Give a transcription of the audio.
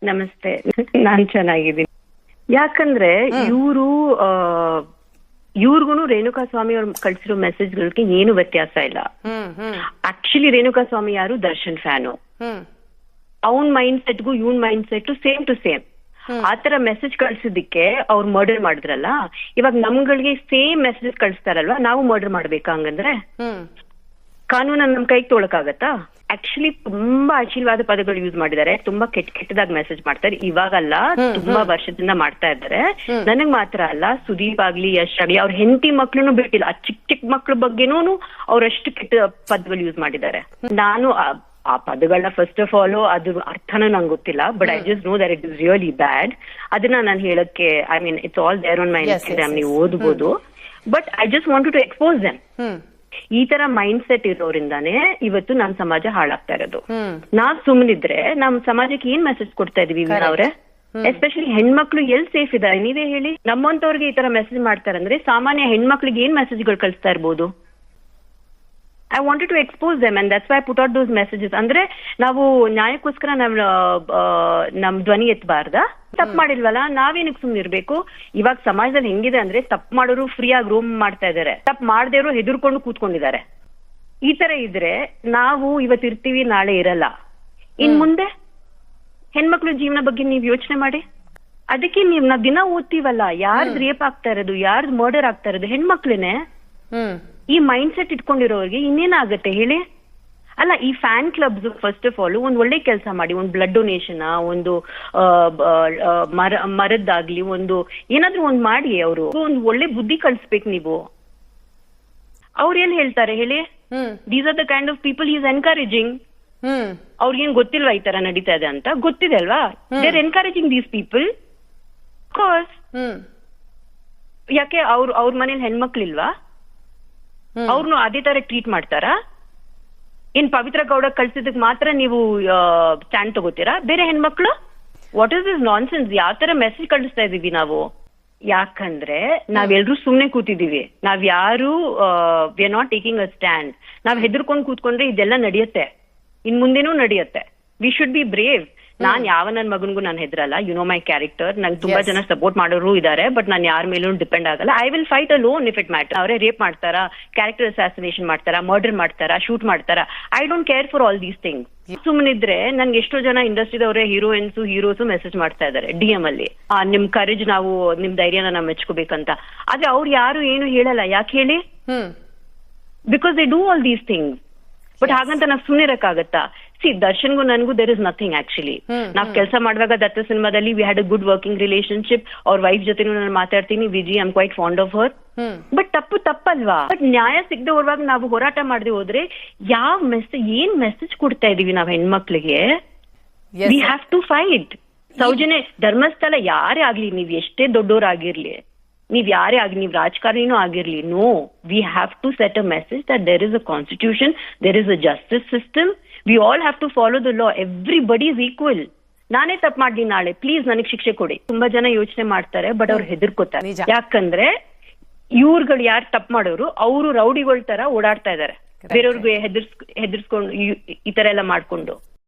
ನಮಸ್ತೆ, ನಾನ್ ಚೆನ್ನಾಗಿದ್ದೀನಿ. ಯಾಕಂದ್ರೆ ಇವ್ರಿಗೂ ರೇಣುಕಾ ಸ್ವಾಮಿ ಅವ್ರು ಕಳ್ಸಿರೋ ಮೆಸೇಜ್ಗಳಿಗೆ ಏನು ವ್ಯತ್ಯಾಸ ಇಲ್ಲ. ಆಕ್ಚುಲಿ ರೇಣುಕಾ ಸ್ವಾಮಿ ಯಾರು? ದರ್ಶನ್ ಫ್ಯಾನು. ಅವನ್ ಮೈಂಡ್ ಸೆಟ್ಗೂ ಇವನ್ mind set same to same. ಆತರ ಮೆಸೇಜ್ ಕಳ್ಸಿದ್ದಕ್ಕೆ ಅವ್ರು ಮರ್ಡರ್ ಮಾಡಿದ್ರಲ್ಲ, ಇವಾಗ ನಮ್ಗಳಿಗೆ ಸೇಮ್ ಮೆಸೇಜ್ ಕಳಿಸ್ತಾರಲ್ವಾ, ನಾವು ಮರ್ಡರ್ ಮಾಡ್ಬೇಕಾ? ಹಂಗಂದ್ರೆ ಕಾನೂನ ನಮ್ ಕೈಗೆ ತೊಳಕಾಗತ್ತಾ? ಆಕ್ಚುಲಿ ತುಂಬಾ ಅಶ್ಲೀಲವಾದ ಪದಗಳು ಯೂಸ್ ಮಾಡಿದ್ದಾರೆ, ತುಂಬಾ ಕೆಟ್ಟದಾಗಿ ಮೆಸೇಜ್ ಮಾಡ್ತಾರೆ. ಇವಾಗಲ್ಲ, ತುಂಬಾ ವರ್ಷದಿಂದ ಮಾಡ್ತಾ ಇದ್ದಾರೆ. ನನಗ್ ಮಾತ್ರ ಅಲ್ಲ, ಸುದೀಪ್ ಆಗ್ಲಿ, ಯಶ್ ಆಗ್ಲಿ, ಅವ್ರ ಹೆಂಡತಿ ಮಕ್ಳು ಬಿಟ್ಟಿಲ್ಲ. ಆ ಚಿಕ್ಕ ಮಕ್ಳ ಬಗ್ಗೆನೂ ಅವ್ರಷ್ಟು ಕೆಟ್ಟ ಪದಗಳು ಯೂಸ್ ಮಾಡಿದ್ದಾರೆ. ನಾನು ಆ ಪದಗಳನ್ನ ಫಸ್ಟ್ ಆಫ್ ಆಲ್ ಅದು ಅರ್ಥನೂ ನಂಗೆ ಗೊತ್ತಿಲ್ಲ, but I just know that it is really bad. ಅದನ್ನ ನಾನು ಹೇಳಕ್ಕೆ, I mean it's all there on my Instagram, ನೀವು ಓದ್ಬೋದು. But I just want to expose them. ಈ ತರ ಮೈಂಡ್ ಸೆಟ್ ಇರೋರಿಂದಾನೇ ಇವತ್ತು ನಮ್ ಸಮಾಜ ಹಾಳಾಗ್ತಾ ಇರೋದು. ನಾವ್ ಸುಮ್ಮನಿದ್ರೆ ನಮ್ ಸಮಾಜಕ್ಕೆ ಏನ್ ಮೆಸೇಜ್ ಕೊಡ್ತಾ ಇದೀವಿ ಅವ್ರೆ? ಎಸ್ಪೆಷಲಿ ಹೆಣ್ಮಕ್ಳು ಎಲ್ಲಿ ಸೇಫ್ ಇದಾರೆ ನೀವೇ ಹೇಳಿ? ನಮ್ಮಂತವ್ರಿಗೆ ಈ ತರ ಮೆಸೇಜ್ ಮಾಡ್ತಾರಂದ್ರೆ ಸಾಮಾನ್ಯ ಹೆಣ್ಮಕ್ಳಿಗೆ ಏನ್ ಮೆಸೇಜ್ಗಳು ಕಳಿಸ್ತಾ ಇರ್ಬೋದು? I wanted to expose them and that's why I put out those messages. ಅಂದ್ರೆ ನಾವು ನ್ಯಾಯಕ್ಕೋಸ್ಕರ ನಮ್ ಧ್ವನಿ ಎತ್ತಬಾರ್ದಾ? ತಪ್ಪು ಮಾಡಿಲ್ವಲ್ಲ, ನಾವೇನಕ್ಕೆ ಸುಮ್ನೆ ಇರ್ಬೇಕು? ಇವಾಗ ಸಮಾಜದಲ್ಲಿ ಹೆಂಗಿದೆ ಅಂದ್ರೆ ತಪ್ಪು ಮಾಡೋರು ಫ್ರೀ ಆಗಿ ರೂಮ್ ಮಾಡ್ತಾ ಇದಾರೆ, ತಪ್ಪು ಮಾಡದೇವ್ರು ಹೆದರ್ಕೊಂಡು ಕೂತ್ಕೊಂಡಿದ್ದಾರೆ. ಈ ತರ ಇದ್ರೆ ನಾವು ಇವತ್ತಿರ್ತೀವಿ, ನಾಳೆ ಇರಲ್ಲ. ಇನ್ ಮುಂದೆ ಹೆಣ್ಮಕ್ಳು ಜೀವನ ಬಗ್ಗೆ ನೀವ್ ಯೋಚನೆ ಮಾಡಿ. ಅದಕ್ಕೆ ನಾವ್ ದಿನ ಓದ್ತೀವಲ್ಲ, ಯಾರ್ದು ರೇಪ್ ಆಗ್ತಾ ಇರೋದು, ಯಾರ್ದು ಮರ್ಡರ್ ಆಗ್ತಾ ಇರೋದು ಹೆಣ್ಮಕ್ಳೇನೆ. ಈ ಮೈಂಡ್ ಸೆಟ್ ಇಟ್ಕೊಂಡಿರೋರಿಗೆ ಇನ್ನೇನಾಗತ್ತೆ ಹೇಳಿ? ಅಲ್ಲ, ಈ fan clubs first of all ಒಂದ್ ಒಳ್ಳೆ ಕೆಲಸ ಮಾಡಿ, ಒಂದು ಬ್ಲಡ್ ಡೊನೇಷನ್, ಒಂದು ಮರದ್ದಾಗ್ಲಿ, ಒಂದು ಏನಾದ್ರೂ ಒಂದ್ ಮಾಡಿ. ಅವರು ಒಂದು ಒಳ್ಳೆ ಬುದ್ಧಿ ಕಳಿಸ್ಬೇಕು ನೀವು. ಅವ್ರು ಏನ್ ಹೇಳ್ತಾರೆ ಹೇಳಿ? These are the kind of people is encouraging. ಅವ್ರಿಗೇನ್ ಗೊತ್ತಿಲ್ವಾ ಈ ತರ ನಡೀತಾ ಇದೆ ಅಂತ? ಗೊತ್ತಿದೆ ಅಲ್ವಾ? They are encouraging these people. Course ಯಾಕೆ ಅವ್ರ ಮನೇಲಿ ಹೆಣ್ಮಕ್ಳಿಲ್ವಾ? ಅವ್ರನ್ನು ಅದೇ ತರ ಟ್ರೀಟ್ ಮಾಡ್ತಾರಾ? ಏನ್ ಪವಿತ್ರ ಗೌಡ ಕಳ್ಸಿದಕ್ ಮಾತ್ರ ನೀವು ಸ್ಟ್ಯಾಂಡ್ ತಗೋತೀರಾ? ಬೇರೆ ಹೆಣ್ಮಕ್ಳು? What is this nonsense? ಯಾವ ತರ ಮೆಸೇಜ್ ಕಳಿಸ್ತಾ ಇದೀವಿ ನಾವು? ಯಾಕಂದ್ರೆ ನಾವೆಲ್ರೂ ಸುಮ್ನೆ ಕೂತಿದೀವಿ, ನಾವ್ ಯಾರು we are not taking a stand. ನಾವ್ ಹೆದರ್ಕೊಂಡ್ ಕೂತ್ಕೊಂಡ್ರೆ ಇದೆಲ್ಲ ನಡೆಯುತ್ತೆ, ಇನ್ ಮುಂದೆನೂ ನಡೆಯುತ್ತೆ. We should be brave. ನಾನ್ ಯಾವ ನನ್ ಮಗನ್ಗೂ ನಾನು ಹೆದ್ರಲ್ಲ. You know my character. ನಂಗೆ ತುಂಬಾ ಜನ ಸಪೋರ್ಟ್ ಮಾಡೋರು ಇದಾರೆ, ಬಟ್ ನಾನು ಯಾರ ಮೇಲೂ ಡಿಪೆಂಡ್ ಆಗಲ್ಲ. I will fight alone if it matter. ಅವರೇ ರೇಪ್ ಮಾಡ್ತಾರಾ, ಕ್ಯಾರೆಕ್ಟರ್ ಅಸಾಸಿನೇಷನ್ ಮಾಡ್ತಾರಾ, ಮರ್ಡರ್ ಮಾಡ್ತಾರಾ, ಶೂಟ್ ಮಾಡ್ತಾರಾ, I don't care for all these things. ಸುಮ್ಮನಿದ್ರೆ ನನ್ಗೆ ಎಷ್ಟೋ ಜನ ಇಂಡಸ್ಟ್ರಿದವರೇ ಹೀರೋಸ್ ಮೆಸೇಜ್ ಮಾಡ್ತಾ ಇದಾರೆ DM ಅಲ್ಲಿ, ನಿಮ್ ಕರೇಜ್, ನಾವು ನಿಮ್ ಧೈರ್ಯನ ನಾವು ಮೆಚ್ಕೋಬೇಕಂತ. ಆದ್ರೆ ಅವ್ರು ಯಾರು ಏನು ಹೇಳಲ್ಲ. ಯಾಕೆ ಹೇಳಿ? Because they do all these things. But ಹಾಗಂತ ನಾವ್ ಸುಮ್ಮನೆ ಇರಕ್ಕಾಗತ್ತಾ? ಸಿ, ದರ್ಶನ್ಗೂ ನನ್ಗೂ ದೇರ್ ಇಸ್ ನಥಿಂಗ್ ಆಕ್ಚುಲಿ. ನಾವ್ ಕೆಲಸ ಮಾಡುವಾಗ ದತ್ತ ಸಿನಿಮಾದಲ್ಲಿ we had a good working relationship. ಅವ್ರ ವೈಫ್ ಜೊತೆನೂ ನಾನು ಮಾತಾಡ್ತೀನಿ. Viji, I am quite fond of her. But ತಪ್ಪಲ್ವಾ? ಬಟ್ ನ್ಯಾಯ ಸಿಗದೆ ಹೋದಾಗ ನಾವು ಹೋರಾಟ ಮಾಡದೆ ಹೋದ್ರೆ ಯಾವ ಏನ್ ಮೆಸೇಜ್ ಕೊಡ್ತಾ ಇದೀವಿ ನಾವ್ ಹೆಣ್ಮಕ್ಳಿಗೆ? We have to fight. Soujanya, Dharmasthala ಯಾರೇ ಆಗ್ಲಿ, ನೀವ್ ಎಷ್ಟೇ ದೊಡ್ಡೋರಾಗಿರ್ಲಿ, ನೀವ್ ಯಾರೇ ಆಗ್ಲಿ, ನೀವ್ ರಾಜಕಾರಣಿನೂ ಆಗಿರ್ಲಿ, no, we have to set a message that there is a constitution, there is a justice system. We all have to follow the law. Everybody is equal. ನಾನೇ ತಪ್ಪು ಮಾಡ್ಲಿ ನಾಳೆ, ಪ್ಲೀಸ್ ನನಗ್ ಶಿಕ್ಷೆ ಕೊಡಿ. ತುಂಬಾ ಜನ ಯೋಚನೆ ಮಾಡ್ತಾರೆ, ಬಟ್ ಅವ್ರು ಹೆದರ್ಕೋತಾರೆ. ಯಾಕಂದ್ರೆ ಇವ್ರುಗಳು ಯಾರು ತಪ್ಪು ಮಾಡೋರು, ಅವರು ರೌಡಿಗಳ ತರ ಓಡಾಡ್ತಾ ಇದಾರೆ, ಬೇರೆಯವ್ರಿಗೆ ಹೆದರ್ಸ್ಕೊಂಡು ಈ ತರ ಎಲ್ಲ ಮಾಡ್ಕೊಂಡು.